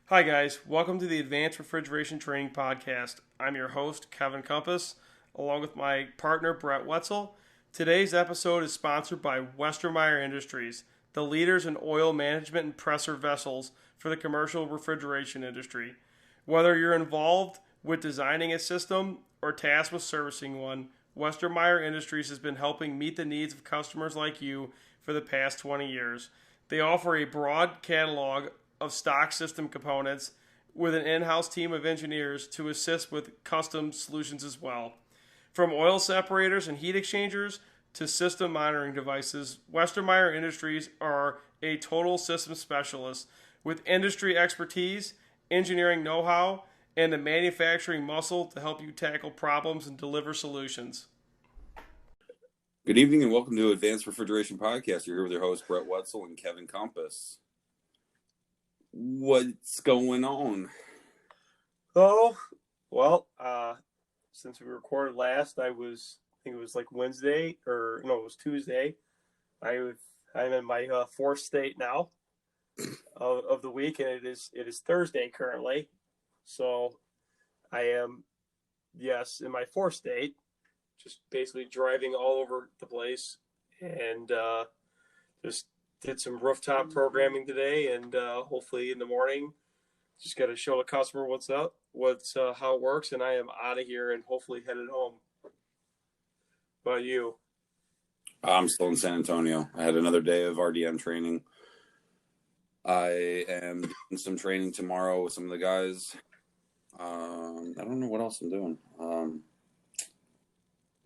Hi, guys. Welcome to the Advanced Refrigeration Training Podcast. I'm your host, Kevin Compass, along with my partner, Brett Wetzel. Today's episode is sponsored by Westermeyer Industries, the leaders in oil management and pressure vessels for the commercial refrigeration industry. Whether you're involved with designing a system or tasked with servicing one, Westermeyer Industries has been helping meet the needs of customers like you for the past 20 years. They offer a broad catalog of stock system components with an in-house team of engineers to assist with custom solutions as well. From oil separators and heat exchangers to system monitoring devices, Westermeyer Industries are a total system specialist with industry expertise, engineering know-how, and the manufacturing muscle to help you tackle problems and deliver solutions. Good evening and welcome to Advanced Refrigeration Podcast. You're here with your hosts, Brett Wetzel and Kevin Compass. What's going on? Since we recorded last, I think it was like Wednesday, or no, it was Tuesday. I'm in my fourth state now of the week, and it is Thursday currently. So I am, yes, in my fourth state, just basically driving all over the place, and just did some rooftop programming today, and hopefully in the morning, just got to show the customer what's up, how it works, and I am out of here and hopefully headed home. What about you? I'm still in San Antonio. I had another day of RDM training. I am doing some training tomorrow with some of the guys. I don't know what else I'm doing.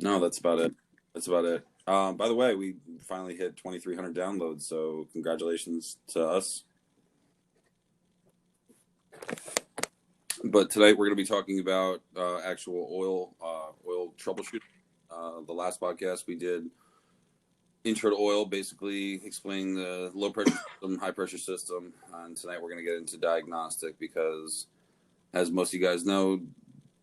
No, that's about it. By the way, we finally hit 2,300 downloads, so congratulations to us. But tonight we're going to be talking about actual oil troubleshooting. The last podcast we did intro to oil, basically explaining the low pressure system, high pressure system, and tonight we're going to get into diagnostic because, as most of you guys know,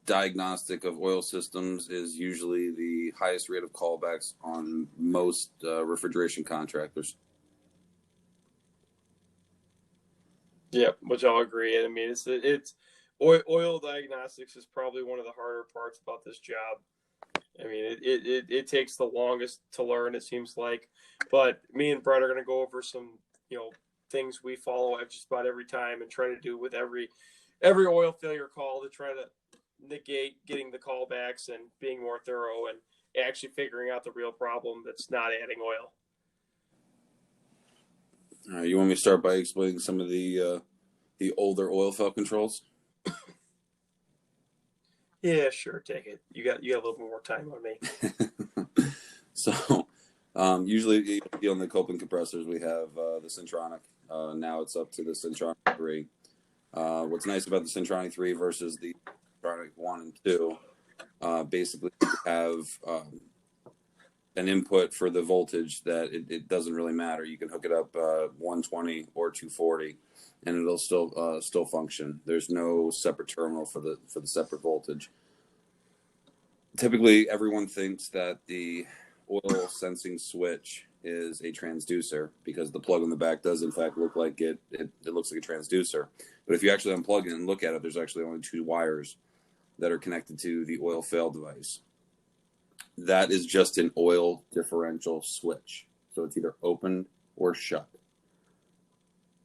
diagnostic of oil systems is usually the highest rate of callbacks on most refrigeration contractors. Yeah, which I'll agree. I mean, it's oil diagnostics is probably one of the harder parts about this job. I mean, it takes the longest to learn, it seems like. But me and Brett are going to go over some, things we follow at just about every time and try to do with every oil failure call to try to negate getting the callbacks and being more thorough and actually figuring out the real problem that's not adding oil. All right, you want me to start by explaining some of the older oil fill controls? Yeah, sure, take it. You got a little more time on me. So, usually on the Copeland compressors, we have the Centronic. Now it's up to the Centronic 3. What's nice about the Centronic 3 versus the Centronic 1 and 2, basically you have an input for the voltage that it doesn't really matter. You can hook it up 120 or 240, and it'll still function. There's no separate terminal for the separate voltage. Typically, everyone thinks that the oil sensing switch is a transducer because the plug on the back does in fact look like it looks like a transducer. But if you actually unplug it and look at it, there's actually only two wires that are connected to the oil fail device. That is just an oil differential switch. So it's either open or shut.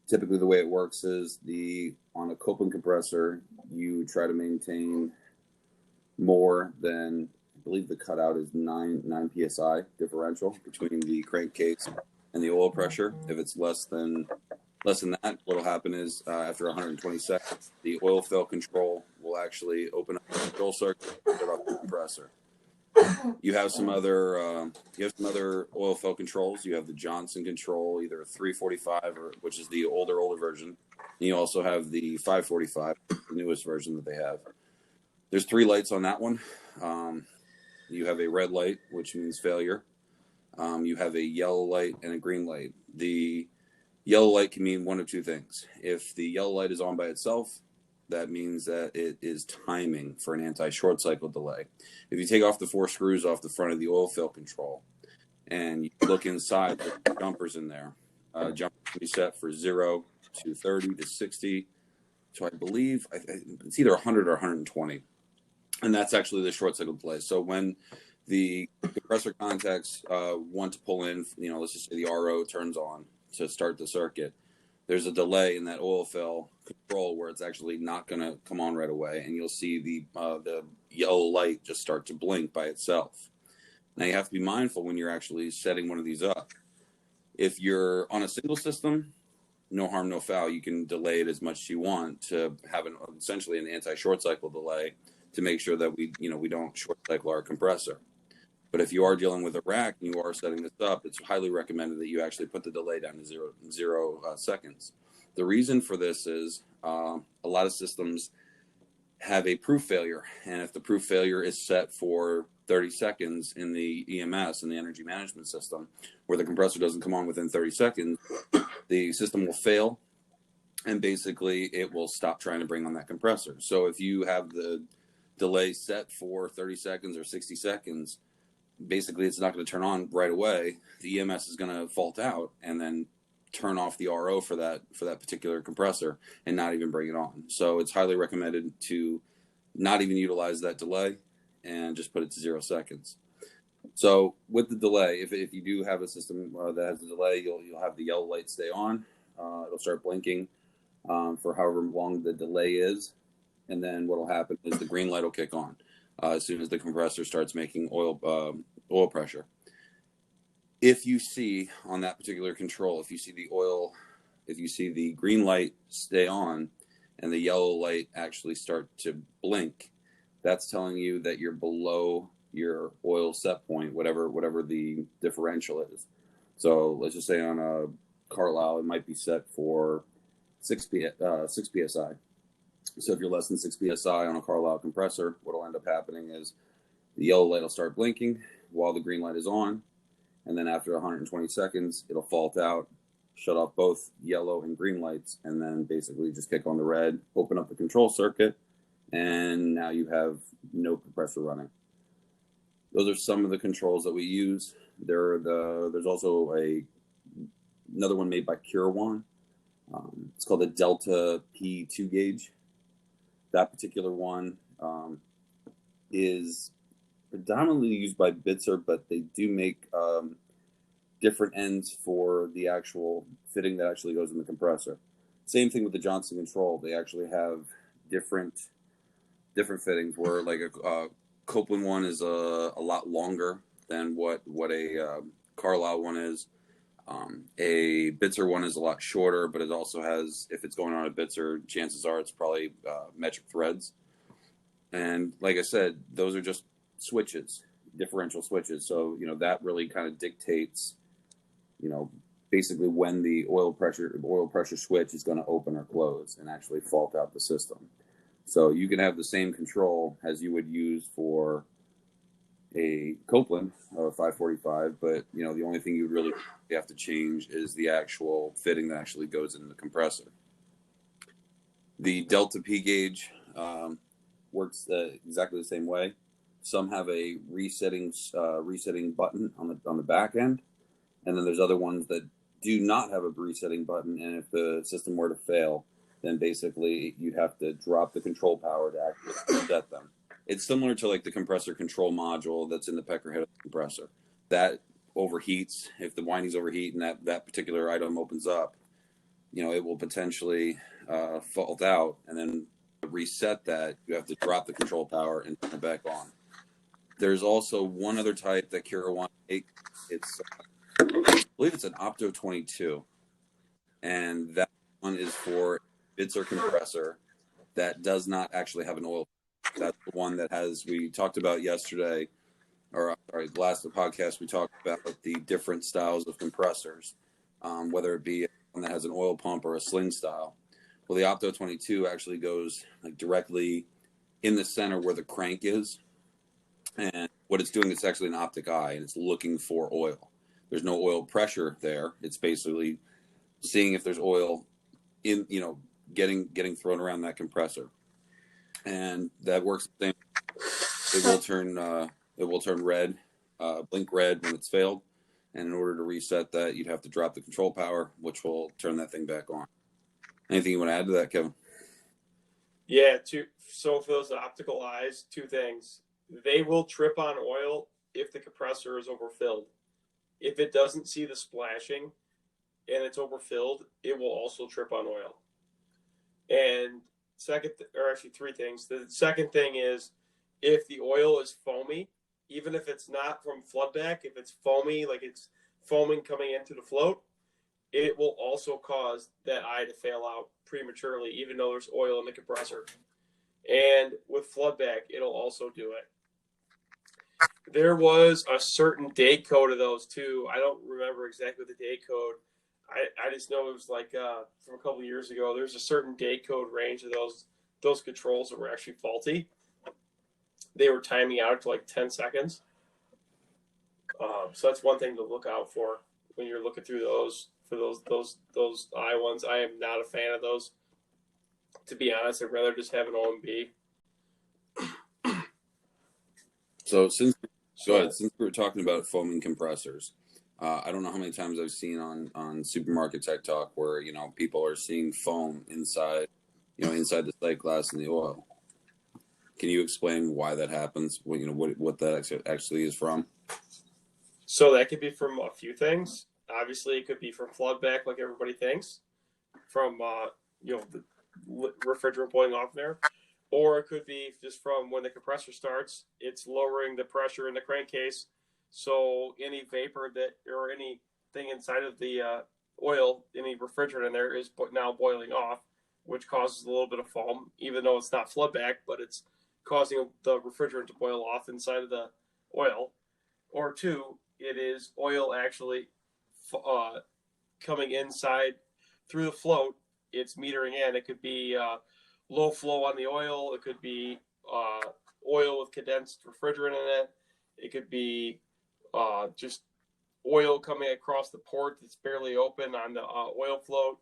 Typically the way it works is on a Copeland compressor, you try to maintain more than, I believe the cutout is 9 psi differential between the crankcase and the oil pressure. If it's less than that, what'll happen is after 120 seconds, the oil fill control will actually open up the control circuit and shut off the compressor. You have some other oil fill controls. You have the Johnson control, either 345 which is the older version. And you also have the 545, the newest version that they have. There's 3 lights on that one. You have a red light, which means failure. You have a yellow light and a green light. The yellow light can mean one of two things. If the yellow light is on by itself, that means that it is timing for an anti-short cycle delay. If you take off the 4 screws off the front of the oil fill control and you look inside, the jumpers in there, jumpers can be set for 0 to 30 to 60, to, I believe, it's either 100 or 120. And that's actually the short cycle delay. So when the compressor contacts want to pull in, let's just say the RO turns on to start the circuit, there's a delay in that oil fill control where it's actually not going to come on right away, and you'll see the yellow light just start to blink by itself. Now you have to be mindful when you're actually setting one of these up. If you're on a single system, no harm, no foul. You can delay it as much as you want to have essentially an anti-short cycle delay to make sure that we don't short cycle our compressor. But if you are dealing with a rack and you are setting this up, it's highly recommended that you actually put the delay down to zero seconds. The reason for this is a lot of systems have a proof failure. And if the proof failure is set for 30 seconds in the EMS and the energy management system, where the compressor doesn't come on within 30 seconds, the system will fail. And basically it will stop trying to bring on that compressor. So if you have the delay set for 30 seconds or 60 seconds, basically it's not going to turn on right away. The EMS is going to fault out and then turn off the RO for that particular compressor and not even bring it on. So it's highly recommended to not even utilize that delay and just put it to 0 seconds. So with the delay, if you do have a system that has a delay, you'll have the yellow light stay on. It'll start blinking for however long the delay is, and then what will happen is the green light will kick on as soon as the compressor starts making oil pressure. If you see on that particular control, if you see the green light stay on and the yellow light actually start to blink, that's telling you that you're below your oil set point, whatever the differential is. So let's just say on a Carlisle, it might be set for 6 psi. So if you're less than 6 psi on a Carlisle compressor, what will end up happening is the yellow light will start blinking while the green light is on. And then after 120 seconds, it'll fault out, shut off both yellow and green lights, and then basically just kick on the red, open up the control circuit, and now you have no compressor running. Those are some of the controls that we use. There's also another one made by Curawan. It's called the Delta P2 gauge. That particular one is predominantly used by Bitzer, but they do make different ends for the actual fitting that actually goes in the compressor. Same thing with the Johnson Control. They actually have different fittings where like a Copeland one is a lot longer than what a Carlisle one is. A Bitzer one is a lot shorter, but it also has, if it's going on a Bitzer, chances are it's probably metric threads. And like I said, those are just switches, differential switches. So, that really kind of dictates, basically when the oil pressure switch is going to open or close and actually fault out the system. So you can have the same control as you would use for a Copeland or a 545, but the only thing you really have to change is the actual fitting that actually goes in the compressor. The Delta P gauge works exactly the same way. Some have a resetting button on the back end, and then there's other ones that do not have a resetting button. And if the system were to fail, then basically you'd have to drop the control power to actually reset them. It's similar to like the compressor control module that's in the pecker head of the compressor. That overheats. If the windings overheat and that particular item opens up, it will potentially fault out, and then to reset that, you have to drop the control power and turn it back on. There's also one other type that Curawan makes. I believe it's an Opto 22, and that one is for a Bitzer compressor that does not actually have an oil. That's the one that we talked about yesterday, or sorry, the last podcast we talked about the different styles of compressors, whether it be one that has an oil pump or a sling style. Well, the Opto 22 actually goes like directly in the center where the crank is, and what it's doing is actually an optic eye, and it's looking for oil. There's no oil pressure there. It's basically seeing if there's oil in, getting thrown around that compressor. And that works the same. It will turn red, blink red when it's failed. And in order to reset that, you'd have to drop the control power, which will turn that thing back on. Anything you want to add to that, Kevin? Yeah, so for those optical eyes, two things. They will trip on oil if the compressor is overfilled. If it doesn't see the splashing and it's overfilled, it will also trip on oil. And or actually three things. The second thing is if the oil is foamy, even if it's not from floodback, if it's foamy, like it's foaming coming into the float, it will also cause that eye to fail out prematurely, even though there's oil in the compressor. And with floodback, it'll also do it. There was a certain date code of those too. I don't remember exactly the date code. I just know it was like from a couple of years ago. There's a certain date code range of those controls that were actually faulty. They were timing out to like 10 seconds. So that's one thing to look out for when you're looking through those for those eye ones. I am not a fan of those. To be honest, I'd rather just have an OMB. So since we were talking about foaming compressors, I don't know how many times I've seen on Supermarket Tech Talk where, you know, people are seeing foam inside the sight glass in the oil. Can you explain why that happens? What that actually is from? So that could be from a few things. Obviously, it could be from floodback, like everybody thinks, from the refrigerant boiling off there, or it could be just from when the compressor starts, it's lowering the pressure in the crankcase, so any vapor or anything inside of the oil, any refrigerant in there is now boiling off, which causes a little bit of foam, even though it's not floodback, but it's causing the refrigerant to boil off inside of the oil. Or two, it is oil actually coming inside through the float. It's metering in. It could be low flow on the oil. It could be oil with condensed refrigerant in it. It could be just oil coming across the port that's barely open on the oil float.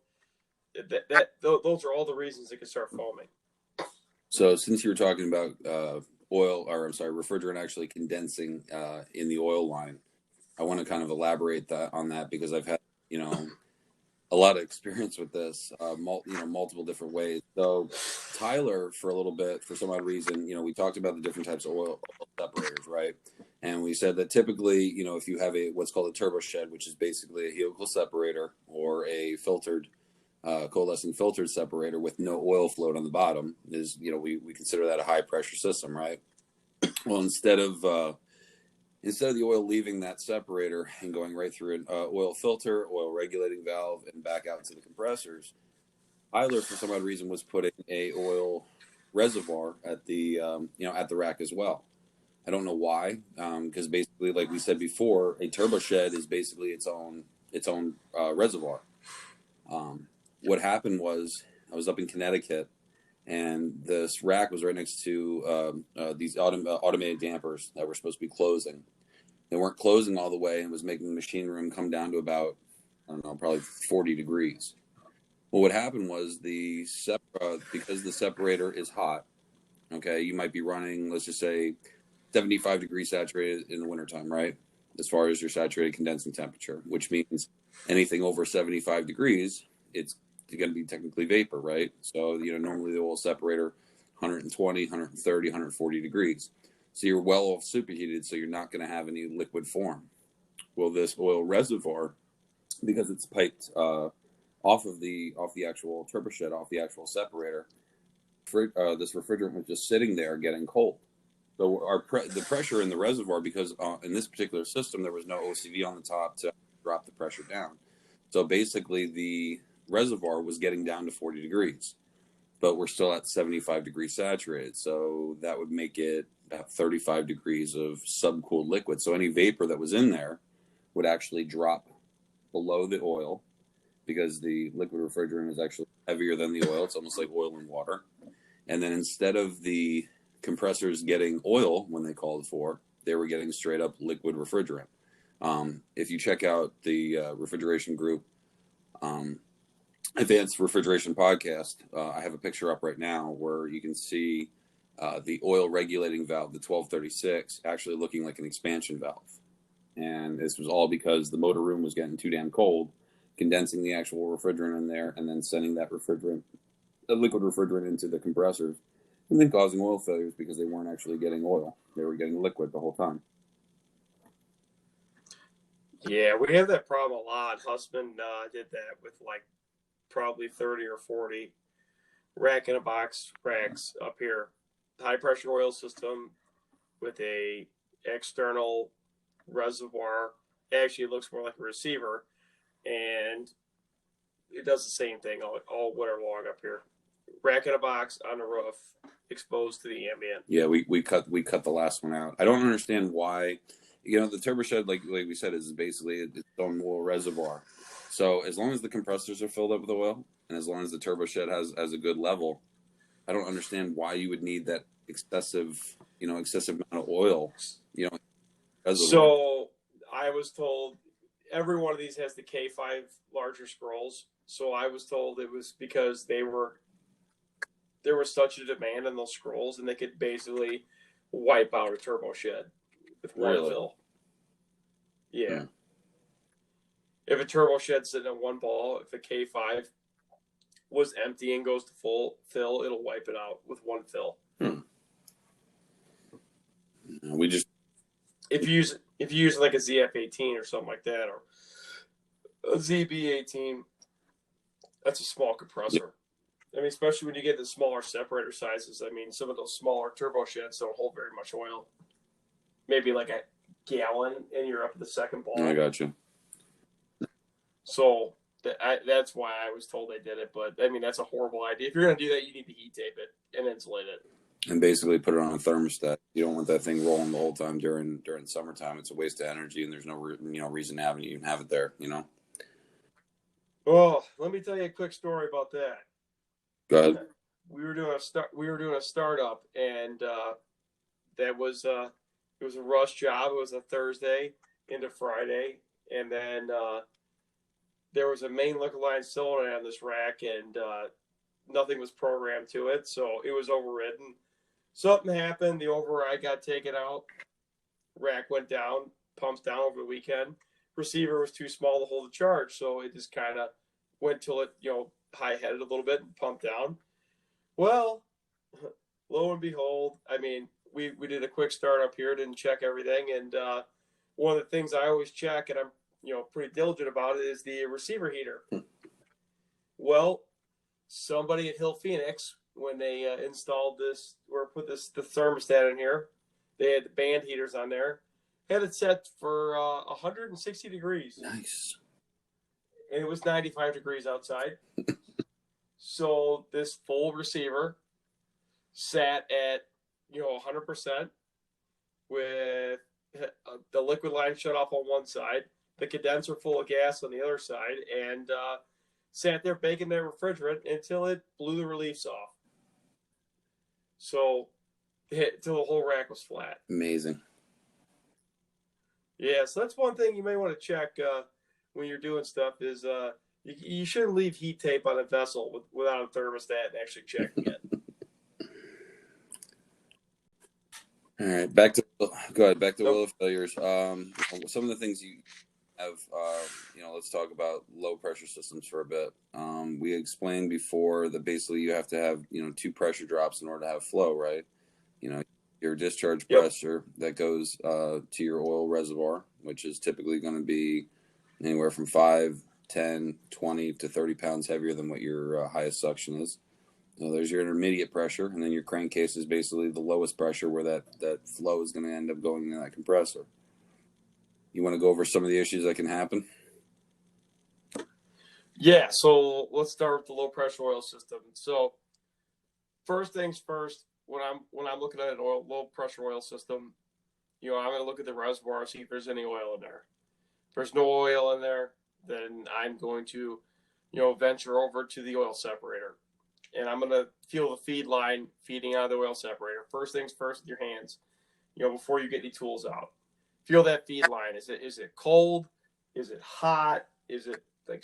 Those are all the reasons it could start foaming. So since you were talking about refrigerant actually condensing in the oil line, I want to kind of elaborate on that because I've had, a lot of experience with this, multiple different ways. So Tyler, for a little bit, for some odd reason, we talked about the different types of oil separators, right? And we said that typically, if you have what's called a turbo shed, which is basically a helical separator or a filtered, coalescing filtered separator with no oil float on the bottom, is, we consider that a high pressure system, right? Well, instead of the oil leaving that separator and going right through an oil filter, oil regulating valve, and back out to the compressors, Tyler, for some odd reason, was putting a oil reservoir at the at the rack as well. I don't know why, because basically, like we said before, a turbo shed is basically its own reservoir. What happened was I was up in Connecticut, and this rack was right next to these automated dampers that were supposed to be closing. They weren't closing all the way and was making the machine room come down to about, probably 40 degrees. Well, what happened was because the separator is hot, okay, you might be running, let's just say, 75 degrees saturated in the wintertime, right? As far as your saturated condensing temperature, which means anything over 75 degrees, it's going to be technically vapor, right? So, normally the oil separator, 120, 130, 140 degrees. So you're well off superheated, so you're not going to have any liquid form. Well, this oil reservoir, because it's piped off the actual turbo shed, off the actual separator, this refrigerant was just sitting there getting cold. So the pressure in the reservoir, because in this particular system there was no OCV on the top to drop the pressure down. So basically the reservoir was getting down to 40 degrees, but we're still at 75 degrees saturated. So that would make it about 35 degrees of subcooled liquid. So any vapor that was in there would actually drop below the oil, because the liquid refrigerant is actually heavier than the oil. It's almost like oil and water. And then instead of the compressors getting oil when they called for, they were getting straight up liquid refrigerant. If you check out the refrigeration group, Advanced Refrigeration Podcast, I have a picture up right now where you can see the oil regulating valve, the 1236, actually looking like an expansion valve. And this was all because the motor room was getting too damn cold, condensing the actual refrigerant in there, and then sending that refrigerant a liquid refrigerant into the compressors, and then causing oil failures because they weren't actually getting oil. They were getting liquid the whole time. Yeah, we have that problem a lot. Husband did that with like probably 30 or 40 rack in a box racks up here. High pressure oil system with a external reservoir. Actually, it looks more like a receiver, and it does the same thing all winter long up here. Rack in a box on the roof, exposed to the ambient. Yeah, we cut the last one out. I don't understand why. You know, the turboshed, like we said, is basically its own oil reservoir. So as long as the compressors are filled up with oil, and as long as the turboshed has a good level, I don't understand why you would need that excessive amount of oil. Reservoir. So I was told every one of these has the K5 larger scrolls. So I was told it was because there was such a demand on those scrolls, and they could basically wipe out a turbo shed with one fill. Yeah. If a turbo shed's sitting at one ball, if a K5 was empty and goes to full fill, it'll wipe it out with one fill. We just if you use like a ZF18 or something like that, or a ZB18, that's a small compressor. I mean, especially when you get the smaller separator sizes. I mean, some of those smaller turbo sheds don't hold very much oil. Maybe like a gallon, and you're up at the second ball. I got you. So that's why I was told they did it. But I mean, that's a horrible idea. If you're going to do that, you need to heat tape it and insulate it. And basically put it on a thermostat. You don't want that thing rolling the whole time during summertime. It's a waste of energy, and there's no reason to have it there. Oh, let me tell you a quick story about that. Go ahead. We were doing a startup, and it was a rush job. It was a Thursday into Friday, and then there was a main liquid line solenoid on this rack, and nothing was programmed to it, so it was overridden. Something happened. The override got taken out. Rack went down. Pumps down over the weekend. Receiver was too small to hold the charge, so it just kind of went till it high-headed a little bit and pumped down. Well, lo and behold, I mean, we did a quick start up here, didn't check everything, and one of the things I always check, and I'm pretty diligent about it, is the receiver heater. Well, somebody at Hill Phoenix, when they installed this or put the thermostat in here, they had the band heaters on there, had it set for 160 degrees. Nice. And it was 95 degrees outside. So this full receiver sat at 100% with the liquid line shut off on one side, the condenser full of gas on the other side, and sat there baking their refrigerant until it blew the reliefs off. So until the whole rack was flat. Amazing. Yeah, so that's one thing you may want to check when you're doing stuff is you shouldn't leave heat tape on a vessel without a thermostat and actually checking it. All right, back to oil failures. Some of the things you have, let's talk about low pressure systems for a bit. We explained before that basically you have to have, 2 pressure drops in order to have flow, right? Your discharge pressure that goes to your oil reservoir, which is typically going to be anywhere from 5, 10, 20 to 30 pounds heavier than what your highest suction is. So there's your intermediate pressure, and then your crankcase is basically the lowest pressure where that flow is going to end up going into that compressor. You want to go over some of the issues that can happen? Yeah, so let's start with the low pressure oil system. So first things first, when I'm looking at an low pressure oil system, I'm going to look at the reservoir, see if there's any oil in there. If there's no oil in there, then I'm going to, venture over to the oil separator. And I'm going to feel the feed line feeding out of the oil separator. First things first with your hands, before you get any tools out. Feel that feed line. Is it cold? Is it hot? Is it like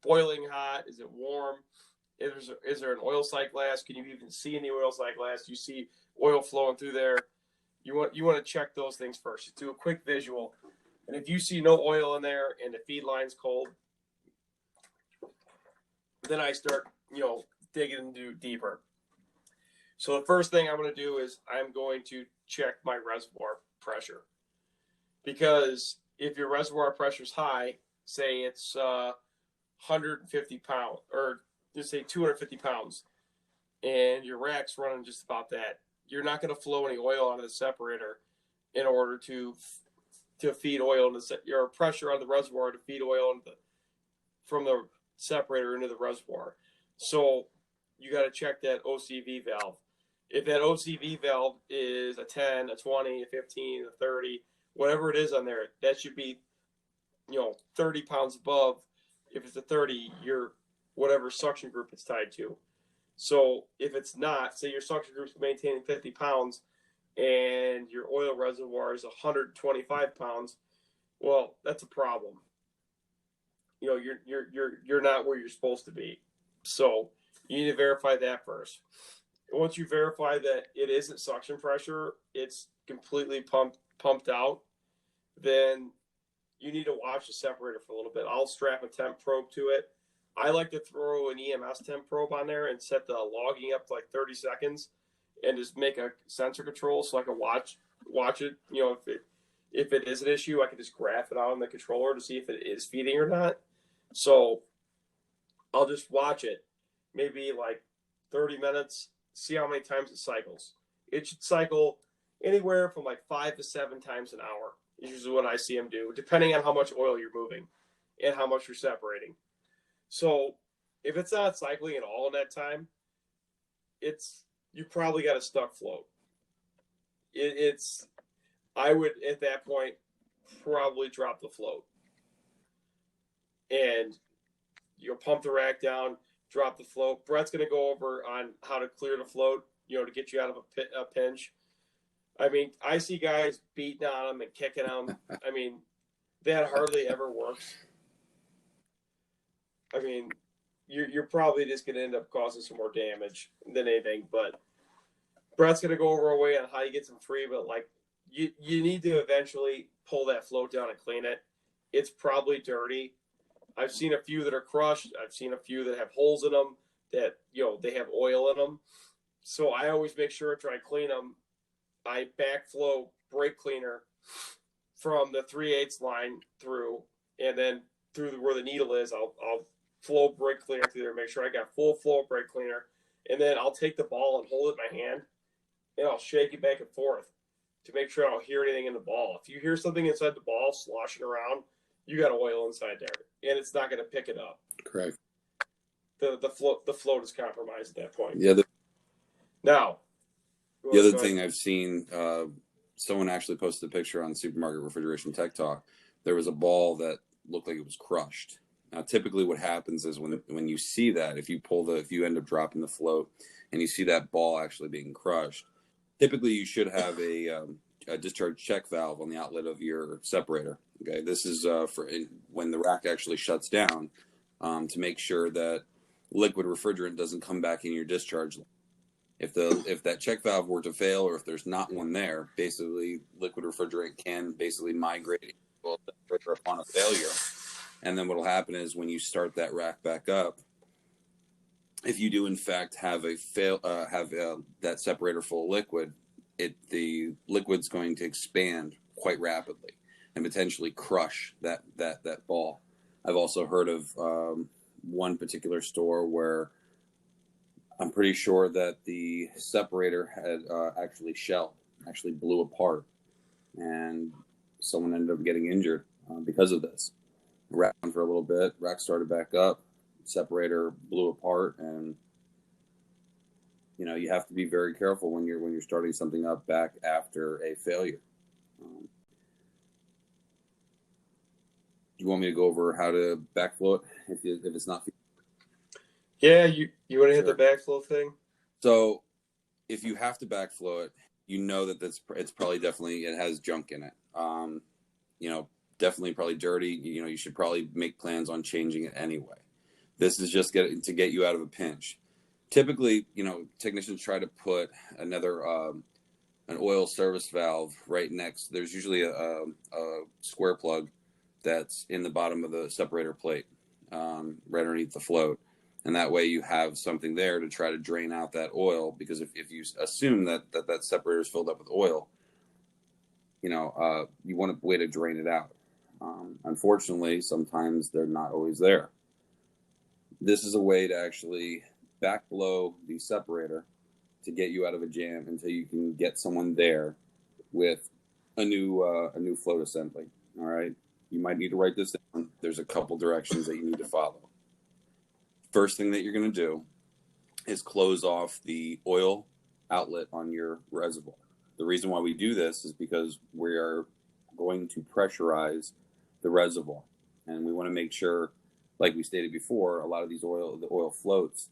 boiling hot? Is it warm? Is there an oil sight glass? Can you even see in the oil sight glass? You see oil flowing through there. You want to check those things first. Just do a quick visual. And if you see no oil in there and the feed line's cold, then I start, digging into deeper. So the first thing I'm going to do is I'm going to check my reservoir pressure, because if your reservoir pressure is high, say it's 150 pounds, or just say 250 pounds, and your rack's running just about that, you're not going to flow any oil out of the separator in order to feed oil into your pressure on the reservoir to feed oil from the separator into the reservoir. So you got to check that OCV valve. If that OCV valve is a 10, a 20, a 15, a 30, whatever it is on there, that should be 30 pounds above. If it's a 30, your whatever suction group it's tied to. So if it's not, say your suction group's maintaining 50 pounds and your oil reservoir is 125 pounds, well, that's a problem. You're not where you're supposed to be. So you need to verify that first. Once you verify that it isn't suction pressure, it's completely pumped out, then you need to watch the separator for a little bit. I'll strap a temp probe to it. I like to throw an EMS temp probe on there and set the logging up to like 30 seconds and just make a sensor control so I can watch it. If it is an issue, I can just graph it out on the controller to see if it is feeding or not. So I'll just watch it, maybe like 30 minutes, see how many times it cycles. It should cycle anywhere from like 5 to 7 times an hour. Is usually what I see them do, depending on how much oil you're moving and how much you're separating. So if it's not cycling at all in that time, you probably got a stuck float. I would at that point probably drop the float, and you'll pump the rack down, drop the float. Brett's going to go over on how to clear the float, to get you out of a pinch. I mean, I see guys beating on them and kicking them. I mean, that hardly ever works. I mean, you're probably just going to end up causing some more damage than anything. But Brett's going to go over a way on how you get them free. But, like, you need to eventually pull that float down and clean it. It's probably dirty. I've seen a few that are crushed. I've seen a few that have holes in them that, they have oil in them. So I always make sure after I clean them, I backflow brake cleaner from the 3/8 line through, and then through where the needle is, I'll flow brake cleaner through there, make sure I got full flow of brake cleaner, and then I'll take the ball and hold it in my hand, and I'll shake it back and forth to make sure I don't hear anything in the ball. If you hear something inside the ball sloshing around, you got oil inside there, and it's not going to pick it up. Correct. The float is compromised at that point. Yeah. Now, the other thing I've seen, someone actually posted a picture on Supermarket Refrigeration Tech Talk. There was a ball that looked like it was crushed. Now, typically what happens is when you see that, if you end up dropping the float and you see that ball actually being crushed, typically you should have a discharge check valve on the outlet of your separator. Okay, this is for when the rack actually shuts down, to make sure that liquid refrigerant doesn't come back in your discharge. If that check valve were to fail, or if there's not one there, basically liquid refrigerant can basically migrate upon a failure. And then what will happen is when you start that rack back up, if you do in fact have that separator full of liquid, the liquid's going to expand quite rapidly and potentially crush that ball. I've also heard of one particular store where I'm pretty sure that the separator had actually blew apart, and someone ended up getting injured because of this. Rack for a little bit, rack started back up, separator blew apart, and you have to be very careful when you're starting something up back after a failure. Do you want me to go over how to backflow it if it's not? Yeah, you want to hit the backflow thing? So if you have to backflow it, that it's probably definitely, it has junk in it. Definitely probably dirty. You should probably make plans on changing it anyway. This is just to get you out of a pinch. Typically, technicians try to put another an oil service valve right next. There's usually a square plug that's in the bottom of the separator plate, right underneath the float. And that way you have something there to try to drain out that oil, because if you assume that separator is filled up with oil, you want a way to drain it out. Unfortunately, sometimes they're not always there. This is a way to actually backblow the separator to get you out of a jam until you can get someone there with a new float assembly. All right, you might need to write this down. There's a couple directions that you need to follow. First thing that you're going to do is close off the oil outlet on your reservoir. The reason why we do this is because we are going to pressurize the reservoir, and we want to make sure, like we stated before, a lot of these oil floats,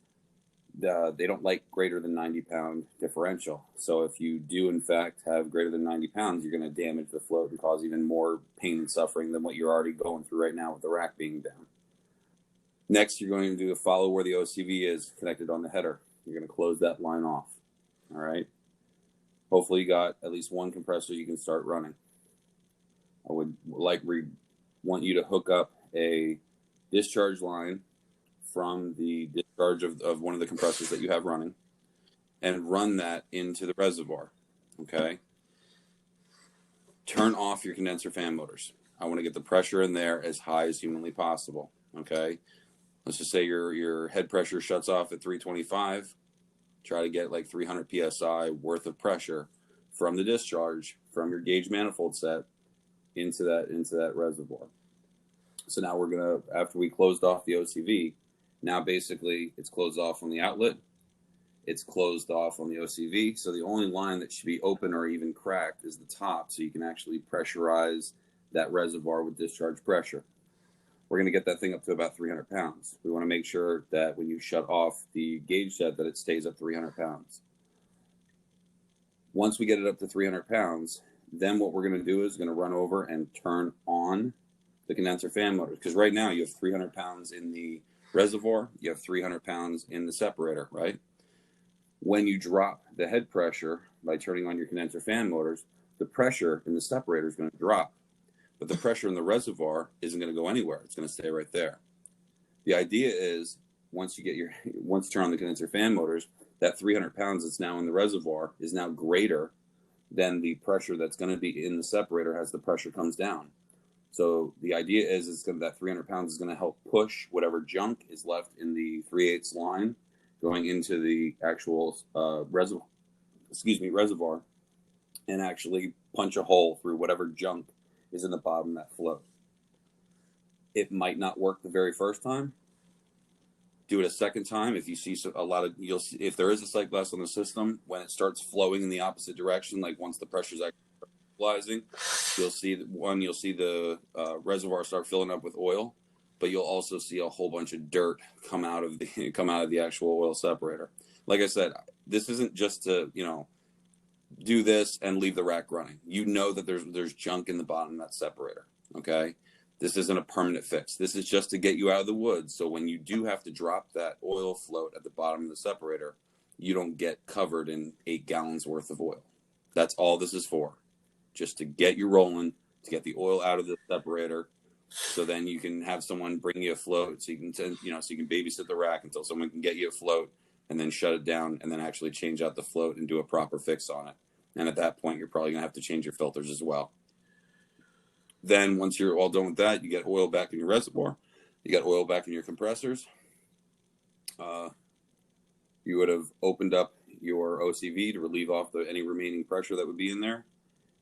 they don't like greater than 90-pound differential. So if you do in fact have greater than 90 pounds, you're going to damage the float and cause even more pain and suffering than what you're already going through right now with the rack being down. Next, you're going to do follow where the OCV is connected on the header. You're going to close that line off. All right. Hopefully you got at least one compressor you can start running. I would want you to hook up a discharge line from the discharge of one of the compressors that you have running and run that into the reservoir. Okay. Turn off your condenser fan motors. I want to get the pressure in there as high as humanly possible. Okay. Let's just say your head pressure shuts off at 325. Try to get like 300 psi worth of pressure from the discharge from your gauge manifold set into that reservoir. So now we're gonna, after we closed off the OCV, now basically it's closed off on the outlet, it's closed off on the OCV. So the only line that should be open or even cracked is the top, so you can actually pressurize that reservoir with discharge pressure. We're going to get that thing up to about 300 pounds. We want to make sure that when you shut off the gauge set that it stays at 300 pounds. Once we get it up to 300 pounds, then what we're going to do is going to run over and turn on the condenser fan motors. Because right now you have 300 pounds in the reservoir, you have 300 pounds in the separator, right? When you drop the head pressure by turning on your condenser fan motors, the pressure in the separator is going to drop. But the pressure in the reservoir isn't going to go anywhere. It's going to stay right there. The idea is once you turn on the condenser fan motors, that 300 pounds that's now in the reservoir is now greater than the pressure that's going to be in the separator as the pressure comes down. So the idea is that 300 pounds is going to help push whatever junk is left in the 3/8 line going into the actual reservoir, and actually punch a hole through whatever junk is in the bottom of that float. It might not work the very first time. Do it a second time. If you see you'll see if there is a sight glass on the system, when it starts flowing in the opposite direction, like once the pressure's actually stabilizing, you'll see the reservoir start filling up with oil, but you'll also see a whole bunch of dirt come out of the actual oil separator. Like I said, this isn't just to do this and leave the rack running. You know that there's junk in the bottom of that separator. Okay, this isn't a permanent fix. This is just to get you out of the woods, so when you do have to drop that oil float at the bottom of the separator, you don't get covered in 8 gallons worth of oil. That's all this is for, just to get you rolling, to get the oil out of the separator, so then you can have someone bring you a float, so you can babysit the rack until someone can get you a float, and then shut it down, and then actually change out the float and do a proper fix on it. And at that point, you're probably going to have to change your filters as well. Then once you're all done with that, you get oil back in your reservoir. You got oil back in your compressors. You would have opened up your OCV to relieve off any remaining pressure that would be in there.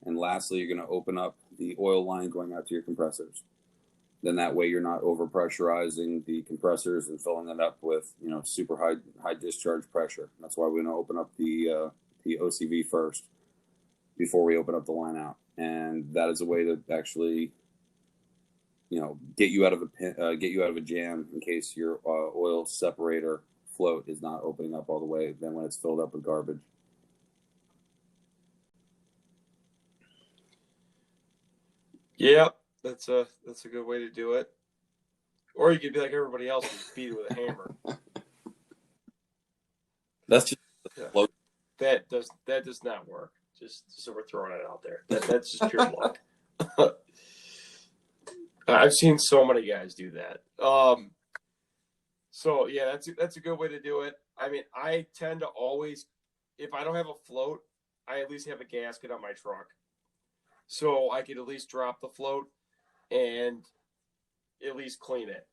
And lastly, you're going to open up the oil line going out to your compressors. Then that way you're not overpressurizing the compressors and filling it up with super high discharge pressure. That's why we're going to open up the OCV first before we open up the line out, and that is a way to actually get you out of a jam in case your oil separator float is not opening up all the way. Then when it's filled up with garbage. Yeah, that's a good way to do it. Or you could be like everybody else and beat it with a hammer. That's just float. That does not work. Just so we're throwing it out there. That's just pure luck. I've seen so many guys do that. So yeah, that's a good way to do it. I mean, I tend to always, if I don't have a float, I at least have a gasket on my truck, so I could at least drop the float and at least clean it.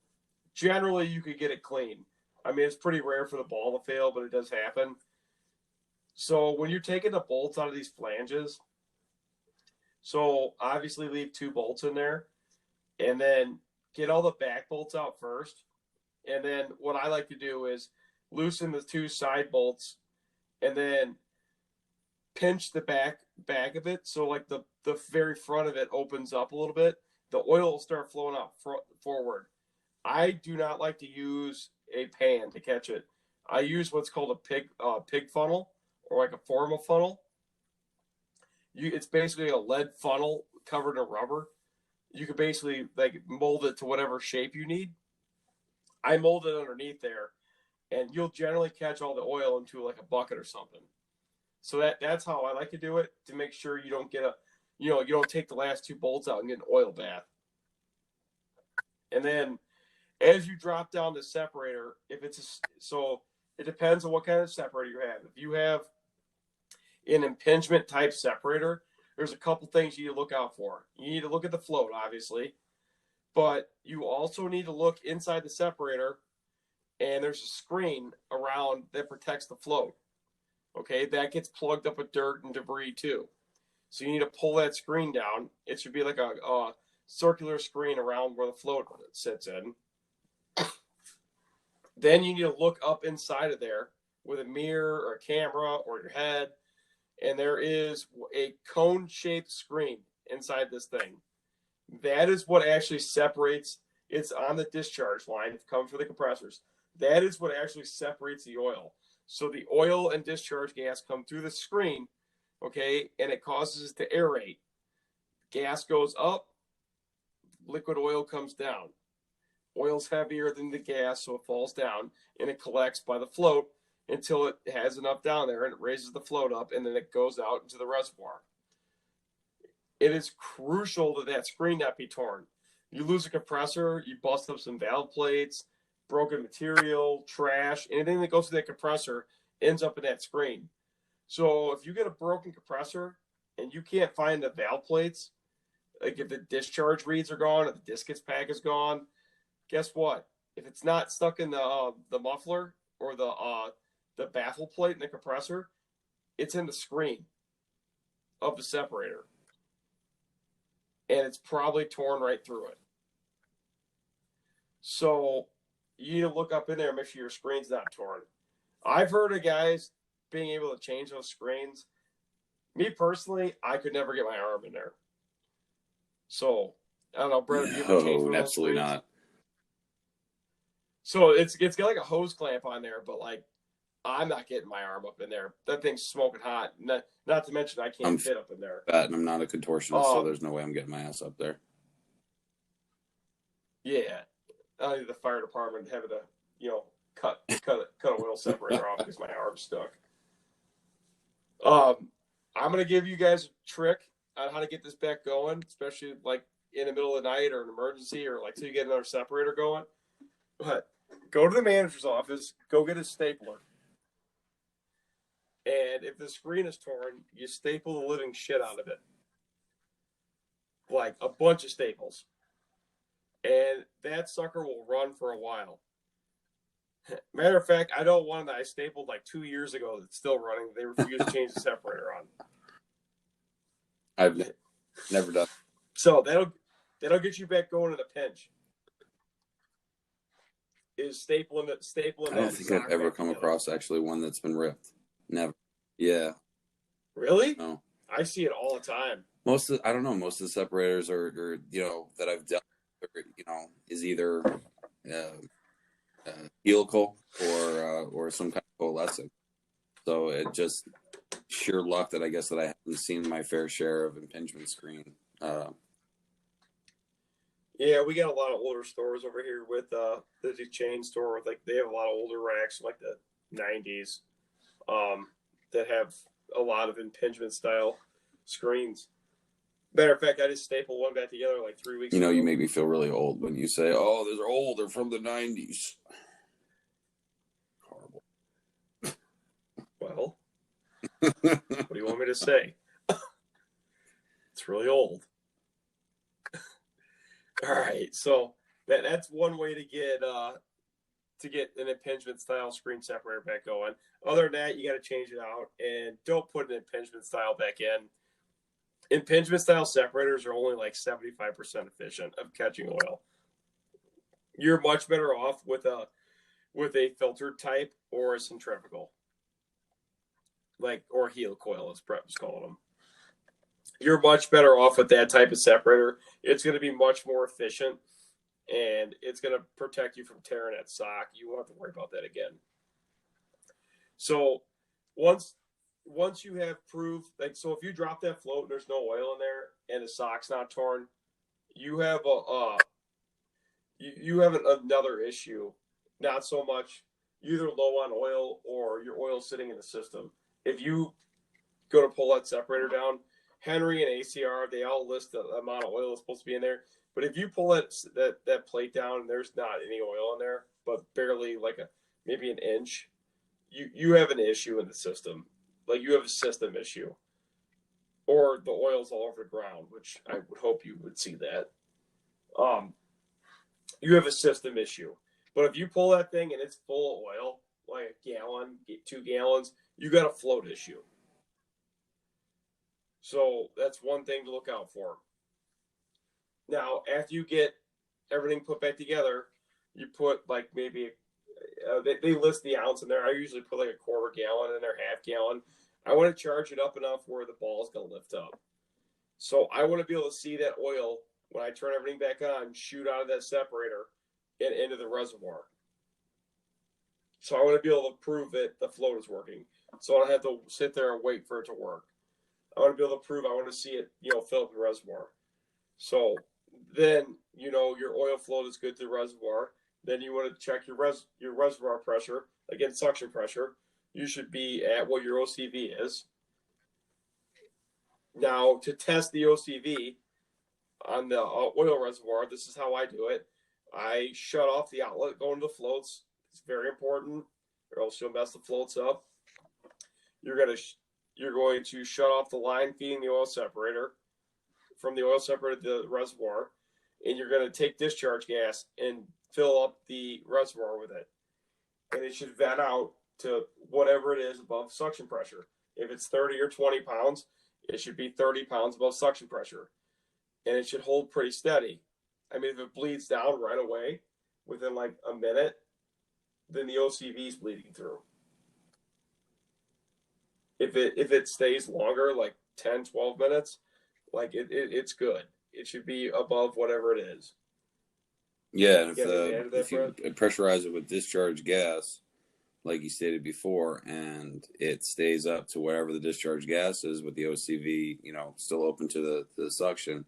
Generally, you could get it clean. I mean, it's pretty rare for the ball to fail, but it does happen. So when you're taking the bolts out of these flanges, so obviously leave 2 bolts in there, and then get all the back bolts out first. And then what I like to do is loosen the 2 side bolts, and then pinch the back of it. So like the very front of it opens up a little bit. The oil will start flowing out forward. I do not like to use a pan to catch it. I use what's called a pig funnel, or like a formal funnel. It's basically a lead funnel covered in rubber. You can basically like mold it to whatever shape you need. I mold it underneath there, and you'll generally catch all the oil into like a bucket or something. So that's how I like to do it, to make sure you don't get you don't take the last 2 bolts out and get an oil bath. And then as you drop down the separator, so it depends on what kind of separator you have. If you have an impingement type separator, there's a couple things you need to look out for. You need to look at the float, obviously, but you also need to look inside the separator, and there's a screen around that protects the float. Okay, that gets plugged up with dirt and debris too. So you need to pull that screen down. It should be like a circular screen around where the float sits in. Then you need to look up inside of there with a mirror or a camera or your head, and there is a cone-shaped screen inside this thing. That is what actually separates. It's on the discharge line coming for the compressors. That is what actually separates the oil. So the oil and discharge gas come through the screen, okay, and it causes it to aerate. Gas goes up, liquid oil comes down. Oil's heavier than the gas, so it falls down, and it collects by the float until it has enough down there, and it raises the float up, and then it goes out into the reservoir. It is crucial that that screen not be torn. You lose a compressor, you bust up some valve plates, broken material, trash, anything that goes to that compressor ends up in that screen. So if you get a broken compressor and you can't find the valve plates, like if the discharge reeds are gone, if the discus pack is gone, guess what? If it's not stuck in the muffler or the baffle plate in the compressor, it's in the screen of the separator. And it's probably torn right through it. So you need to look up in there and make sure your screen's not torn. I've heard of guys being able to change those screens. Me personally, I could never get my arm in there. So I don't know, Brett, have you ever changed one of those absolutely screens? not. So it's got like a hose clamp on there, but like I'm not getting my arm up in there. That thing's smoking hot. Not to mention I can't fit up in there. And I'm not a contortionist, so there's no way I'm getting my ass up there. Yeah, I need the fire department having to cut an oil separator off because my arm's stuck. I'm gonna give you guys a trick on how to get this back going, especially like in the middle of the night or an emergency or like till you get another separator going. But go to the manager's office, go get a stapler. And if the screen is torn, you staple the living shit out of it. Like a bunch of staples. And that sucker will run for a while. Matter of fact, I know one that I stapled like 2 years ago that's still running. They refuse to change the separator on. I've never done. So that'll get you back going in a pinch. Is stapling that. I don't think I've ever come across actually one that's been ripped. Never. Yeah. Really? No. I see it all the time. Most of the separators are that I've dealt with, is either helical or some kind of coalescing. So it just sheer luck that I guess that I haven't seen my fair share of impingement screen. Yeah, we got a lot of older stores over here with the chain store with they have a lot of older racks like the 90s that have a lot of impingement style screens. Matter of fact, I just stapled one back together like 3 weeks ago. You make me feel really old when you say, "Oh, those are old. They're from the 90s." What do you want me to say? It's really old. All right, so that's one way to get an impingement style screen separator back going. Other than that, you got to change it out and don't put an impingement style back in. Impingement style separators are only like 75% efficient of catching oil. You're much better off with a filtered type or a centrifugal, or helical, as Brett was calling them. You're much better off with that type of separator. It's going to be much more efficient, and it's going to protect you from tearing that sock. You won't have to worry about that again. So once you have proof, so if you drop that float and there's no oil in there and the sock's not torn, you have another issue. Not so much either low on oil or your oil sitting in the system. If you go to pull that separator down, Henry and ACR, they all list the amount of oil that's supposed to be in there. But if you pull that plate down and there's not any oil in there, but barely maybe an inch, you have an issue in the system. Like you have a system issue. Or the oil's all over the ground, which I would hope you would see that. You have a system issue. But if you pull that thing and it's full of oil, like a gallon, 2 gallons, you got a float issue. So that's one thing to look out for. Now, after you get everything put back together, you put maybe, they list the ounce in there. I usually put a quarter gallon in there, half gallon. I want to charge it up enough where the ball is going to lift up. So I want to be able to see that oil, when I turn everything back on, shoot out of that separator and into the reservoir. So I want to be able to prove that the float is working. So I don't have to sit there and wait for it to work. I want to be able to prove, I want to see it, fill up the reservoir. So then, your oil flow is good to the reservoir. Then you want to check your reservoir pressure against suction pressure. You should be at what your OCV is. Now, to test the OCV on the oil reservoir, this is how I do it. I shut off the outlet going to the floats. It's very important, or else you'll mess the floats up. You're going to shut off the line feeding the oil separator from the oil separator to the reservoir, and you're going to take discharge gas and fill up the reservoir with it. And it should vent out to whatever it is above suction pressure. If it's 30 or 20 pounds, it should be 30 pounds above suction pressure. And it should hold pretty steady. I mean, if it bleeds down right away within a minute, then the OCV is bleeding through. If it stays longer, 10, 12 minutes, it's good. It should be above whatever it is. Yeah, and if you pressurize it with discharge gas, like you stated before, and it stays up to whatever the discharge gas is with the OCV, still open to the suction,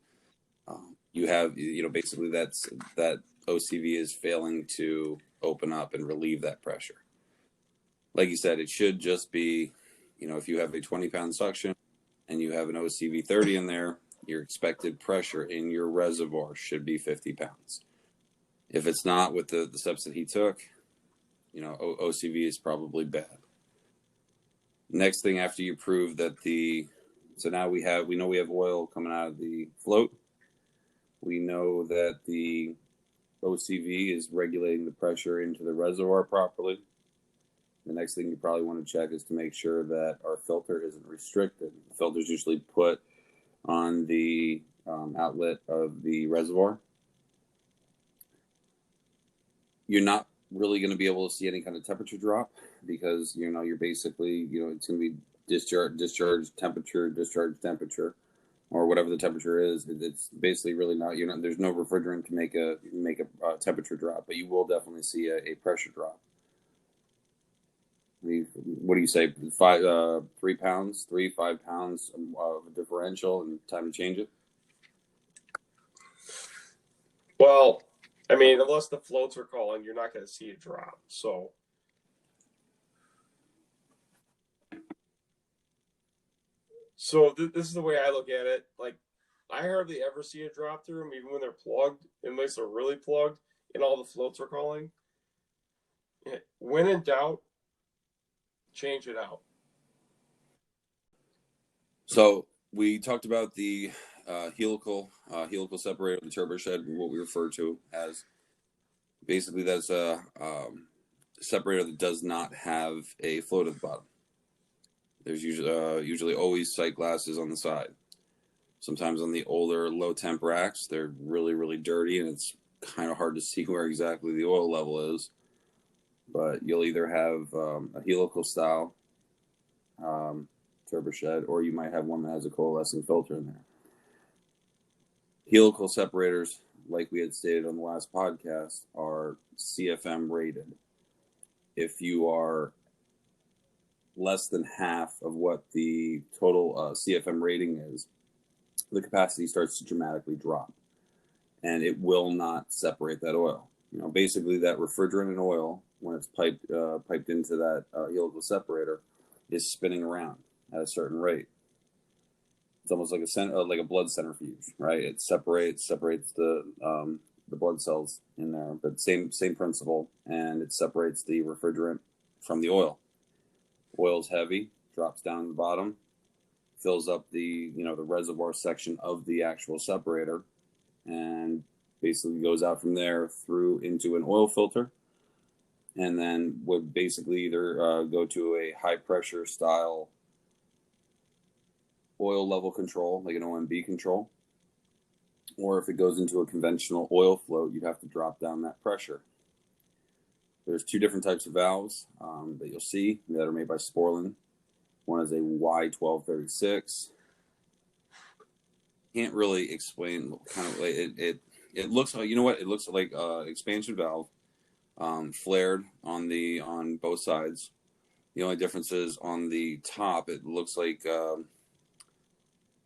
you have, basically that OCV is failing to open up and relieve that pressure. Like you said, it should just be, if you have a 20-pound suction and you have an OCV 30 in there, your expected pressure in your reservoir should be 50 pounds. If it's not with the steps that he took, OCV is probably bad. Next thing after you prove that so now we know we have oil coming out of the float. We know that the OCV is regulating the pressure into the reservoir properly. The next thing you probably want to check is to make sure that our filter isn't restricted. The filter is usually put on the outlet of the reservoir. You're not really going to be able to see any kind of temperature drop because, you're basically, it's going to be discharge temperature, or whatever the temperature is. It's basically really not, there's no refrigerant to make a temperature drop, but you will definitely see a pressure drop. What do you say? 3 pounds, 5 pounds of a differential and time to change it? Well, I mean, unless the floats are calling, you're not going to see a drop. So this is the way I look at it. I hardly ever see a drop through them, even when they're plugged, unless they're really plugged and all the floats are calling. When in doubt, change it out. So we talked about the helical separator, the turbo shed, what we refer to as. Basically, that's a separator that does not have a float at the bottom. There's usually always sight glasses on the side. Sometimes on the older low temp racks, they're really, really dirty, and it's kind of hard to see where exactly the oil level is. But you'll either have a helical style turbo shed, or you might have one that has a coalescing filter in there. Helical separators, like we had stated on the last podcast, are CFM rated. If you are less than half of what the total CFM rating is, the capacity starts to dramatically drop, and it will not separate that oil. Basically that refrigerant and oil, when it's piped into that helical separator, is spinning around at a certain rate. It's almost like a blood centrifuge, right? It separates the blood cells in there, but same principle, and it separates the refrigerant from the oil. Oil's heavy, drops down to the bottom, fills up the reservoir section of the actual separator, and basically goes out from there through into an oil filter, and then would basically either go to a high pressure style oil level control, like an OMB control, or if it goes into a conventional oil float, you'd have to drop down that pressure. There's two different types of valves that you'll see that are made by Sporeline. One is a Y1236. Can't really explain kind of like it looks like, it looks like expansion valve, flared on both sides. The only difference is on the top, it looks like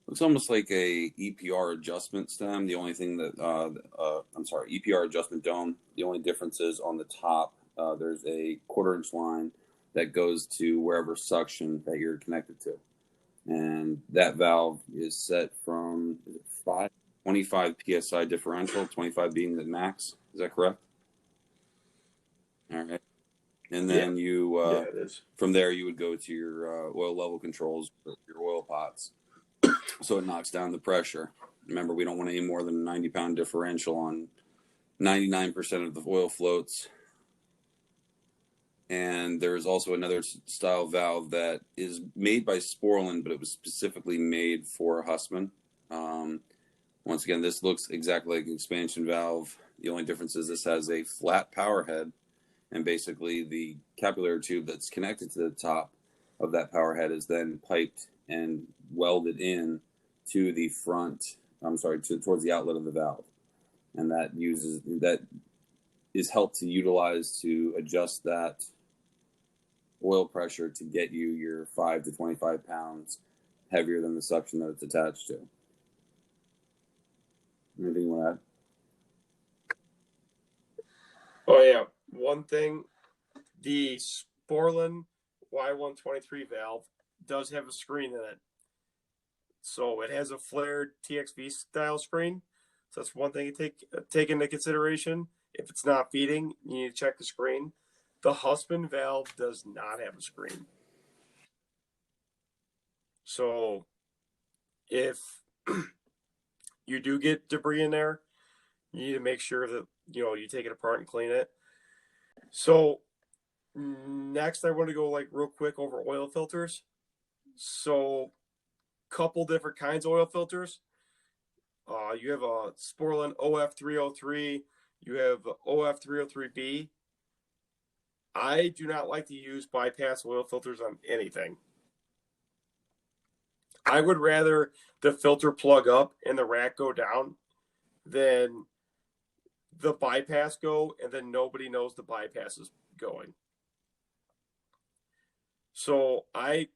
looks almost like a EPR adjustment stem. The only thing that EPR adjustment dome. The only difference is on the top, there's a 1/4-inch line that goes to wherever suction that you're connected to, and that valve is set from 25 psi differential, 25 being the max. Is that correct? All right. And then it is. From there you would go to your oil level controls, your oil pots. So it knocks down the pressure. Remember, we don't want any more than a 90-pound differential on 99% of the oil floats. And there's also another style valve that is made by Sporeline, but it was specifically made for Hussmann. Once again, this looks exactly like an expansion valve. The only difference is this has a flat power head, and basically the capillary tube that's connected to the top of that power head is then piped and welded in to the front, towards the outlet of the valve. And that is helped to utilize to adjust that oil pressure to get you your 5 to 25 pounds heavier than the suction that it's attached to. Anything you want to add? Oh yeah, one thing, the Sporeline Y123 valve does have a screen in it. So it has a flared TXV style screen. So that's one thing you take into consideration. If it's not feeding, you need to check the screen. The Hussmann valve does not have a screen. So if you do get debris in there, you need to make sure that you take it apart and clean it. So next, I want to go real quick over oil filters. So couple different kinds of oil filters. You have a Sporeline OF303. You have OF303B. I do not like to use bypass oil filters on anything. I would rather the filter plug up and the rack go down than the bypass go and then nobody knows the bypass is going. So I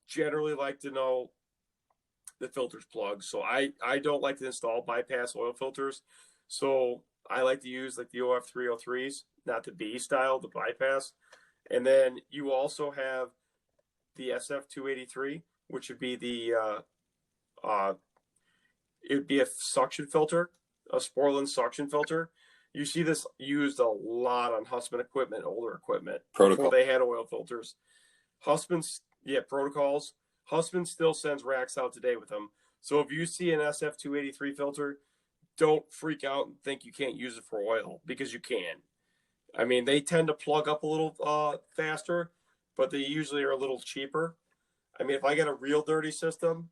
generally like to know the filter's plugged. So I don't like to install bypass oil filters. So I like to use the OF303s, not the B style, the bypass. And then you also have the SF283, which would be it would be a suction filter, a Sporeline suction filter. You see this used a lot on Hussmann equipment, older equipment, Protocol. before they had oil filters. Hussmann's, protocols. Husband still sends racks out today with them. So if you see an SF283 filter, don't freak out and think you can't use it for oil, because you can. I mean, they tend to plug up a little faster, but they usually are a little cheaper. I mean, if I get a real dirty system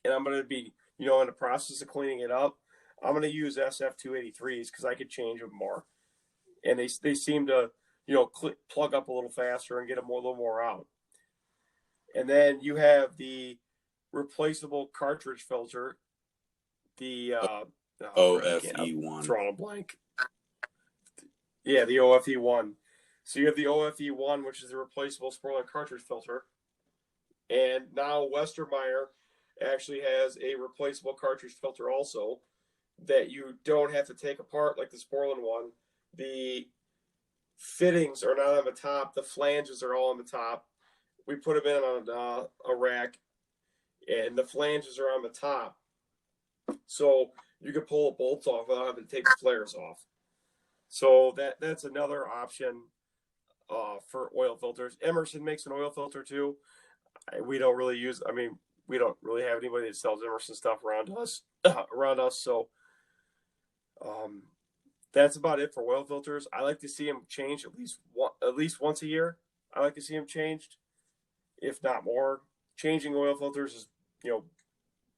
and I'm going to be, in the process of cleaning it up, I'm going to use SF283s because I could change them more. And they seem to, plug up a little faster and get a little more out. And then you have the replaceable cartridge filter, the OFE1. Drawing a blank. Yeah, the OFE1. So you have the OFE1, which is the replaceable Sporeline cartridge filter. And now Westermeyer actually has a replaceable cartridge filter also that you don't have to take apart like the Sporeline one. The fittings are not on the top. The flanges are all on the top. We put them in on a rack, and the flanges are on the top. So you can pull the bolts off without having to take the flares off. So that's another option for oil filters. Emerson makes an oil filter too. We don't really we don't really have anybody that sells Emerson stuff around us. So that's about it for oil filters. I like to see them change at least once a year. I like to see them changed, if not more. Changing oil filters is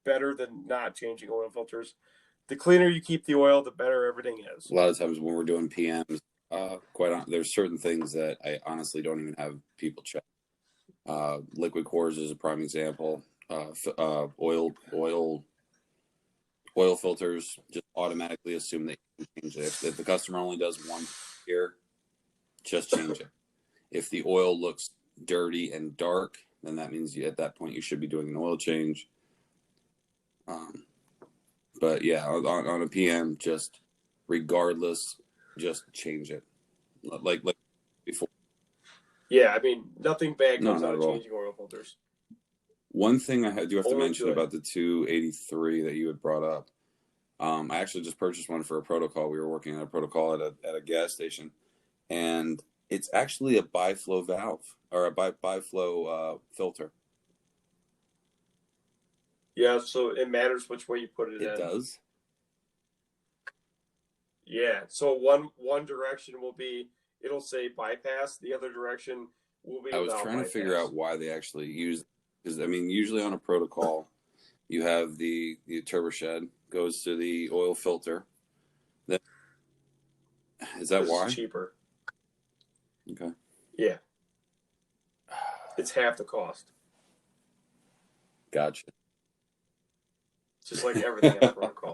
better than not changing oil filters. The cleaner you keep the oil, the better everything is. A lot of times when we're doing PMs, there's certain things that I honestly don't even have people check. Liquid cores is a prime example. Oil filters just automatically assume that you can change it. If the customer only does one here, just change it. If the oil looks dirty and dark, then that means at that point you should be doing an oil change. But yeah, on a PM, just regardless, just change it. Like before. Yeah, I mean, nothing bad comes not out at of all. changing oil filters. One thing I do have to Only mention good. about the 283 that you had brought up. I actually just purchased one for a protocol. We were working on a protocol at a gas station, and it's actually a biflow valve or a biflow filter. Yeah, so it matters which way you put it in. It does. Yeah, so one direction will be, it'll say bypass. The other direction will be. I was trying to figure out why they actually use, because I mean, usually on a protocol, you have the turbo shed goes to the oil filter. Is that why? It's cheaper. Okay. Yeah. It's half the cost. Gotcha. Just like everything on a protocol.